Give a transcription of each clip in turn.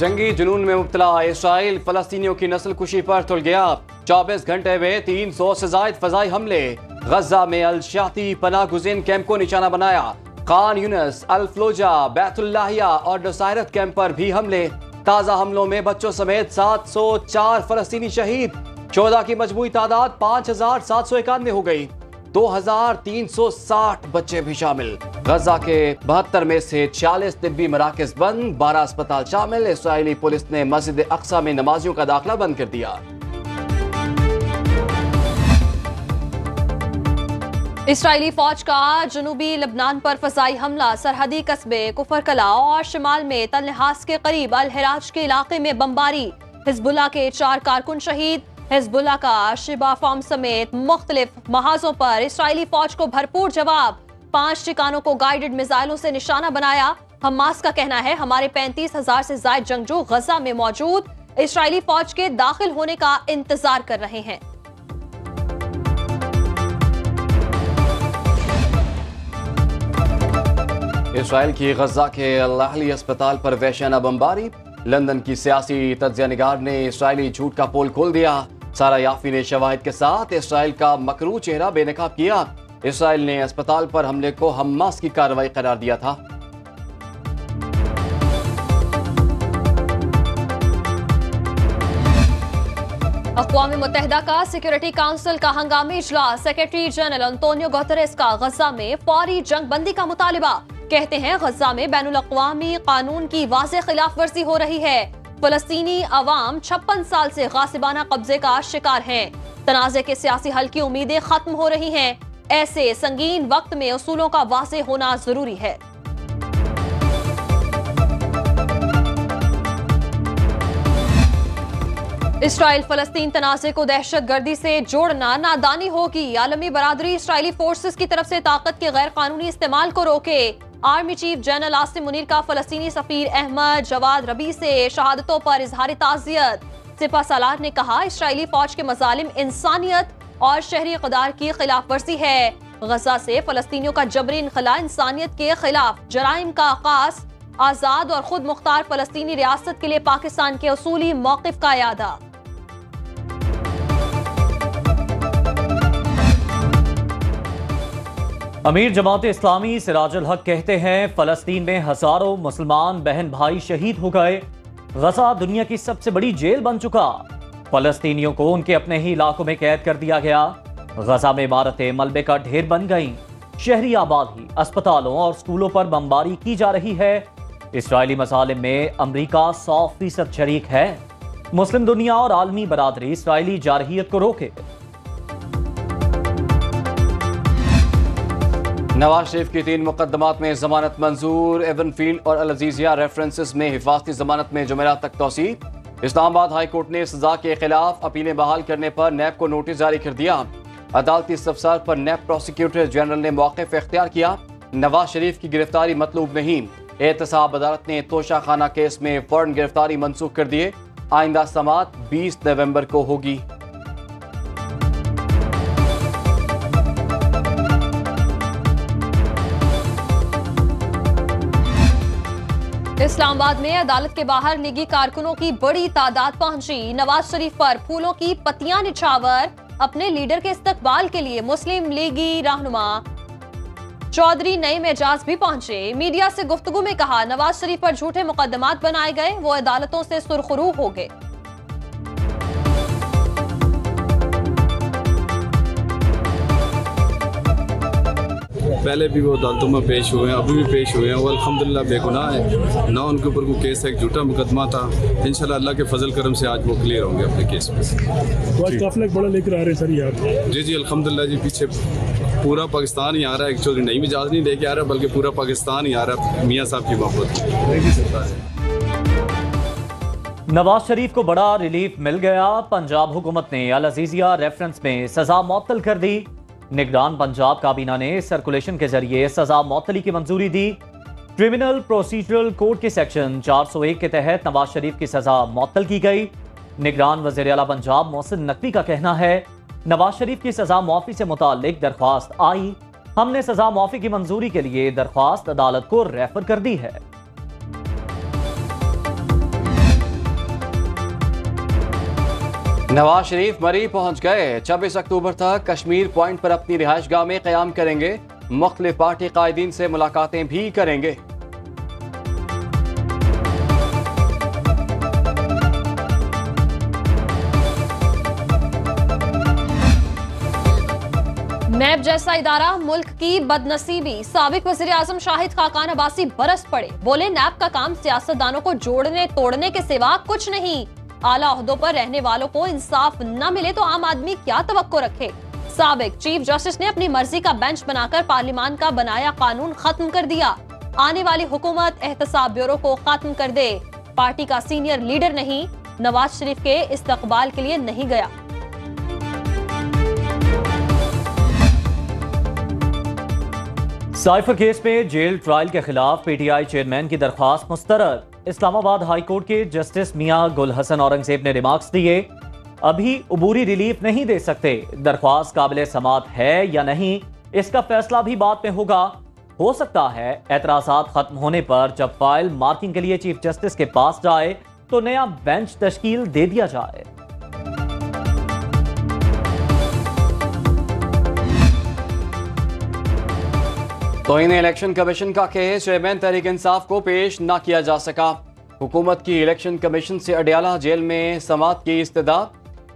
जंगी जुनून में मुब्तला इसराइल फलस्तीनियों की नस्ल कुशी पर तुल गया। 24 घंटे में 300 से जायद फजाई हमले। गजा में अल शाती पनाह गुज़ीन कैंप को निशाना बनाया। खान यूनिस, अल फलोजा, बैतुल्लाहिया और नुसैरत कैंप पर भी हमले। ताज़ा हमलों में बच्चों समेत 704 फलस्तीनी शहीद। 14 की मजमूई तादाद 5791 हो गई। 2360 बच्चे भी शामिल। गजा के 72 में से 46 तिब्बी मराकज बंद, 12 अस्पताल शामिल। इसराइली पुलिस ने मस्जिद अक्सा में नमाजियों का दाखिला बंद कर दिया। इसराइली फौज का जनूबी लबनान पर फजाई हमला। सरहदी कस्बे कुफर कला और शिमाल में तलनहास के करीब अल हिराज के इलाके में बमबारी। हिजबुल्लाह के 4 कारकुन शहीद। हिजबुल्लाह का शिबा फार्म समेत मुख्तलिफ महाजों पर इसराइली फौज को भरपूर जवाब। 5 ठिकानों को गाइडेड मिसाइलों से निशाना बनाया। हमास का कहना है हमारे 35,000 से ज्यादा जंगजू गजा में मौजूद इसराइली फौज के दाखिल होने का इंतजार कर रहे हैं। इसराइल की गजा के अल अहली अस्पताल पर वहशियाना बमबारी। लंदन की सियासी तज्जियानिगार ने इसराइली झूठ का पोल खोल दिया। सारा याफी ने शवाहिद के साथ इसराइल का मकरू चेहरा बेनकाब किया। इसराइल ने अस्पताल पर हमले को हमास की कार्रवाई करार दिया था। अक़वाम मुत्तहिदा का सिक्योरिटी काउंसिल का हंगामी इजलास। सेक्रेटरी जनरल अंतोनियो गुतेरेस का गजा में फौरी जंग बंदी का मुतालिबा। कहते हैं गजा में बैनुल अक़वामी कानून की वाज़ेह खिलाफ वर्जी हो रही है। फलस्तीनी अवाम 56 साल से गासिबाना कब्जे का शिकार हैं। तनाज़े के सियासी हल की उम्मीदें खत्म हो रही हैं। ऐसे संगीन वक्त में उसूलों का वाज़ेह होना जरूरी है। इसराइल फलस्तीन तनाज़े को दहशतगर्दी से जोड़ना नादानी होगी। आलमी बरादरी इसराइली फोर्सेस की तरफ से ताकत के गैर कानूनी इस्तेमाल को रोके। Army chief general Asim Munir का फलस्तीनी सफीर अहमद जवाद रबी से शहादतों पर इजहार ताज़ियत। सिपा सालार ने कहा इसराइली फौज के मजालिम इंसानियत और शहरी इक़दार की खिलाफ वर्जी है। गजा से फलस्तीनियों का जबरी इनखला इंसानियत के खिलाफ जराइम का आगाज। आजाद और खुद मुख्तार फलस्तीनी रियासत के लिए पाकिस्तान के उसूली मौक़िफ़ का यादा। अमीर जमात इस्लामी सिराजुल हक कहते हैं फलस्तीन में हजारों मुसलमान बहन भाई शहीद हो गए। गजा दुनिया की सबसे बड़ी जेल बन चुका। फलस्तीनियों को उनके अपने ही इलाकों में कैद कर दिया गया। गजा में इमारतें मलबे का ढेर बन गईं। शहरी आबादी, अस्पतालों और स्कूलों पर बमबारी की जा रही है। इसराइली मसालिम में अमरीका 100% शरीक है। मुस्लिम दुनिया और आलमी बरादरी इसराइली जारहियत को रोके। नवाज शरीफ की 3 मुकदमात में जमानत मंजूर। एवनफील्ड और अल अजीजिया रेफरेंसेस में हिफाजती जमानत में जुमेरात तक तौसी। इस्लामाबाद हाई कोर्ट ने सजा के खिलाफ अपीलें बहाल करने पर नैब को नोटिस जारी कर दिया। अदालती इस्तफसार पर नैब प्रोसिक्यूटर जनरल ने मौक़िफ़ इख्तियार किया। नवाज शरीफ की गिरफ्तारी मतलूब नहीं। एहतसाब अदालत ने तोशा खाना केस में फौरन गिरफ्तारी मनसूख कर दिए। आइंदा समाअत 20 नवंबर को होगी। इस्लामाबाद में अदालत के बाहर लीगी कारकुनों की बड़ी तादाद पहुंची। नवाज शरीफ पर फूलों की पत्तियां निछावर अपने लीडर के इस्तकबाल के लिए मुस्लिम लीगी रहनुमा चौधरी नईम एजाज भी पहुंचे। मीडिया से गुफ्तगू में कहा नवाज शरीफ पर झूठे मुकदमात बनाए गए, वो अदालतों से सुरखरू हो गए। पहले भी वो अदालतों में पेश हुए हैं, अभी भी पेश हुए हैं। वो अल्हम्दुलिल्लाह बेगुनाह है, ना उनके ऊपर कोई केस है, एक झूठा मुकदमा था। इंशाल्लाह अल्लाह के फजल करम से आज वो क्लियर होंगे अपने केस में। काफिला बड़ा लेकर आ रहे सर यार। जी अल्हम्दुलिल्लाह जी, पीछे पूरा पाकिस्तान ही आ रहा है। एक्चुअली नई मिजाज नहीं लेके आ रहा, बल्कि पूरा पाकिस्तान ही आ रहा है मियाँ साहब की मोहब्बत। नवाज शरीफ को बड़ा रिलीफ मिल गया। पंजाब हुकूमत ने अल अजीजिया रेफरेंस में सजा मुअत्तल कर दी। निगरान पंजाब काबीना ने सर्कुलेशन के जरिए सजा मुअत्तली की मंजूरी दी। क्रिमिनल प्रोसीजरल कोड के सेक्शन 401 के तहत नवाज शरीफ की सजा मुअत्तल की गई। निगरान वज़ीर आला पंजाब मोहसिन नकवी का कहना है नवाज शरीफ की सजा मुआफ़ी से मुताल्लिक दरख्वास्त आई, हमने सजा मुआफ़ी की मंजूरी के लिए दरख्वास्त अदालत को रेफर कर दी है। नवाज शरीफ मरी पहुंच गए। 26 अक्टूबर तक कश्मीर पॉइंट पर अपनी रिहाइशगाह में क़याम करेंगे। मुख्तलिफ पार्टी कायदीन से मुलाकातें भी करेंगे। नैब जैसा इदारा मुल्क की बदनसीबी। साबिक वज़ीर आज़म शाहिद खाकान अब्बासी बरस पड़े, बोले नैब का काम सियासतदानों को जोड़ने तोड़ने के सिवा कुछ नहीं। आला ओहदों पर रहने वालों को इंसाफ न मिले तो आम आदमी क्या तवक्को रखे। साबिक चीफ जस्टिस ने अपनी मर्जी का बेंच बनाकर पार्लियामान का बनाया कानून खत्म कर दिया। आने वाली हुकूमत एहतसाब ब्यूरो को खत्म कर दे। पार्टी का सीनियर लीडर नहीं, नवाज शरीफ के इस्तकबाल के लिए नहीं गया। साइफर केस में जेल ट्रायल के खिलाफ पीटीआई चेयरमैन की दरख्वास्त मुस्तरद। इस्लामाबाद हाई कोर्ट के जस्टिस मियां गुल हसन औरंगजेब ने रिमार्क्स दिए, अभी अबूरी रिलीफ नहीं दे सकते। दरख्वास्त काबिल समात है या नहीं, इसका फैसला भी बाद में होगा। हो सकता है एतराजात खत्म होने पर जब फाइल मार्किंग के लिए चीफ जस्टिस के पास जाए तो नया बेंच तश्कील दे दिया जाए। तौहीन इलेक्शन कमीशन का केस चेयरमैन तहरीक इंसाफ को पेश न किया जा सका। हुकूमत की इलेक्शन कमीशन से अडियाला जेल में समात की इस्तदा।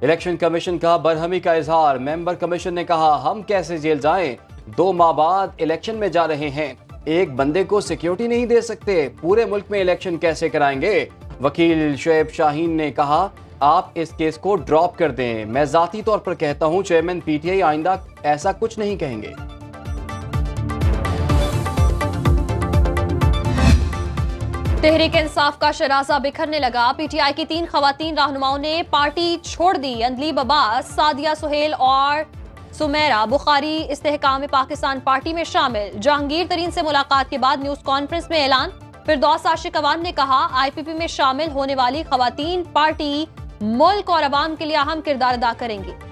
इलेक्शन कमीशन का बरहमी का इजहार। मेंबर कमीशन ने कहा, हम कैसे जेल जाएं? 2 माह बाद इलेक्शन में जा रहे हैं, एक बंदे को सिक्योरिटी नहीं दे सकते, पूरे मुल्क में इलेक्शन कैसे कराएंगे? वकील शुएब शाहीन ने कहा, आप इस केस को ड्रॉप कर दें। मैं जाती तौर पर कहता हूं, चेयरमैन पीटीआई आइंदा ऐसा कुछ नहीं कहेंगे। तहरीक इंसाफ का शराजा बिखरने लगा। पीटीआई की 3 खवातीन रहनुमाओं ने पार्टी छोड़ दी। अंदलीब अब्बास, सादिया सुहेल और सुमेरा बुखारी इस्तेहकाम पाकिस्तान पार्टी में शामिल। जहांगीर तरीन से मुलाकात के बाद न्यूज कॉन्फ्रेंस में ऐलान। फिरदौस आशिक अवान ने कहा, आईपीपी में शामिल होने वाली खवातीन पार्टी मुल्क और अवाम के लिए अहम किरदार अदा करेंगी।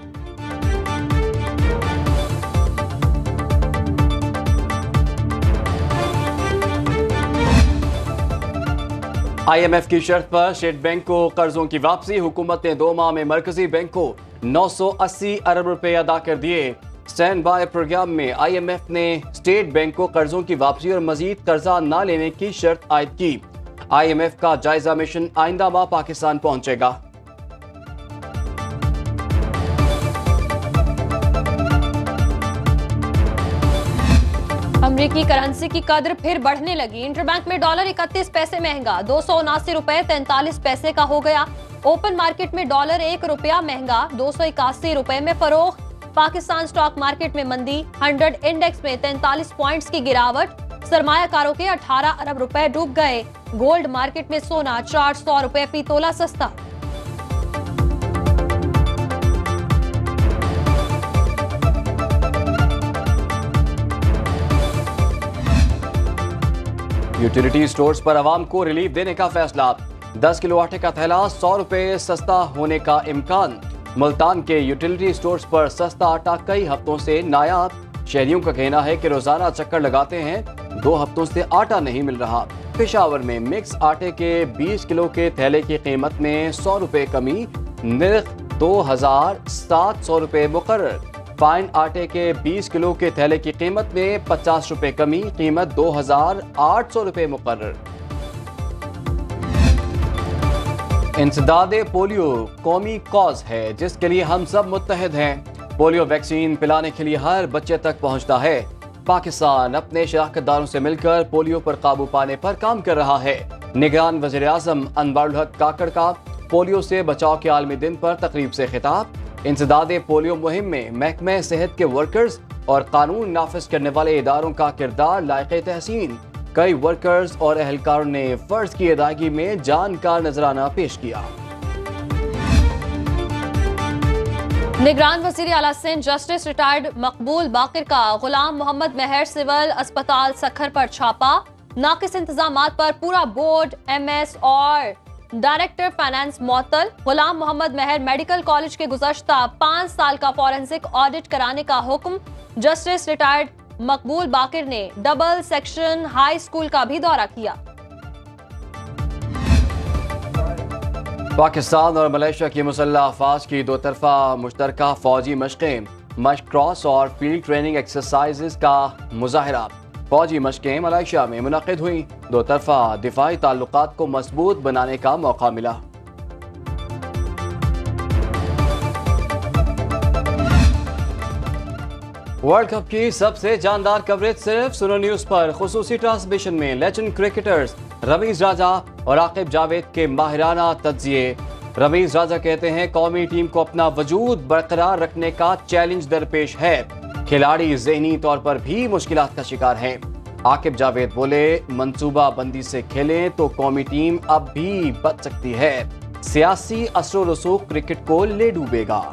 IMF की शर्त पर स्टेट बैंक को कर्जों की वापसी। हुकूमत ने 2 माह में मरकजी बैंक को 980 अरब रुपए अदा कर दिए। स्टैंड बाय प्रोग्राम में IMF ने स्टेट बैंक को कर्जों की वापसी और मजीद कर्जा न लेने की शर्त आयद की। IMF का जायजा मिशन आइंदा माह पाकिस्तान पहुंचेगा। अमरीकी करेंसी की कदर फिर बढ़ने लगी। इंटरबैंक में डॉलर 31 पैसे महंगा 279 रुपए 43 पैसे का हो गया। ओपन मार्केट में डॉलर 1 रुपया महंगा 281 रुपए में फरोख्त। पाकिस्तान स्टॉक मार्केट में मंदी। 100 इंडेक्स में 43 पॉइंट्स की गिरावट। सरमायाकारों के 18 अरब रुपए डूब गए। गोल्ड मार्केट में सोना 400 रुपए फी तोला सस्ता। यूटिलिटी स्टोर्स पर आवाम को रिलीफ देने का फैसला। 10 किलो आटे का थैला 100 रुपए सस्ता होने का इम्कान। मुल्तान के यूटिलिटी स्टोर्स पर सस्ता आटा कई हफ्तों से नायाब। शहरियों का कहना है कि रोजाना चक्कर लगाते हैं, 2 हफ्तों से आटा नहीं मिल रहा। पेशावर में मिक्स आटे के 20 किलो के थैले की कीमत में 100 रुपए कमी। निर्ख 2700 रुपए मुकर्रर। फाइन आटे के 20 किलो के थैले की कीमत में 50 रुपए कमी। कीमत 2800 रुपए मुकर्रर। इंसदाद पोलियो कौमी कॉज है जिसके लिए हम सब मुत्तहिद हैं। पोलियो वैक्सीन पिलाने के लिए हर बच्चे तक पहुंचता है। पाकिस्तान अपने शराकतदारों से मिलकर पोलियो पर काबू पाने पर काम कर रहा है। निगरान वज़ीर आज़म अनवरुल हक काकड़ का पोलियो से बचाव के आलमी दिन पर तकरीब से खिताब। इंसदाद पोलियो मुहिम में महकमे सेहत के वर्कर्स और कानून नाफिज करने वाले इदारों का किरदार लायक़े तहसीन। कई वर्कर्स और एहलकारों ने फर्ज की अदायगी में जान का नजराना पेश किया। निगरान वज़ीर आला सिंध जस्टिस रिटायर्ड मकबूल बाकिर का गुलाम मोहम्मद मेहर सिविल अस्पताल सखर पर छापा। नाकिस इंतजामात पर पूरा बोर्ड, MS और डायरेक्टर फाइनेंस मुअत्तल। गुलाम मोहम्मद मेहर मेडिकल कॉलेज के गुज़श्ता 5 साल का फॉरेंसिक ऑडिट कराने का हुक्म। जस्टिस रिटायर्ड मकबूल बाकिर ने डबल सेक्शन हाई स्कूल का भी दौरा किया। पाकिस्तान और मलेशिया की मुसल्लह अफवाज की दो तरफा मुश्तरका फौजी मशक़ें, मशक क्रॉस और फील्ड ट्रेनिंग एक्सरसाइज का मुजाहरा। फौजी मशक़ें मलेशिया में मुनक़िद हुई। दो तरफा दिफाई ताल्लुकात को मजबूत बनाने का मौका मिला। वर्ल्ड कप की सबसे जानदार कवरेज सिर्फ सुनो न्यूज पर। खुसूसी ट्रांसमिशन में लेजेंड क्रिकेटर्स रमीज राजा और आकिब जावेद के माहिराना तज्जिए। रमीज राजा कहते हैं कौमी टीम को अपना वजूद बरकरार रखने का चैलेंज दरपेश है, खिलाड़ी ज़हनी तौर पर भी मुश्किलात का शिकार हैं। आकिब जावेद बोले मंसूबा बंदी से खेलें तो कौमी टीम अब भी बच सकती है, सियासी असर रसूख क्रिकेट को ले डूबेगा।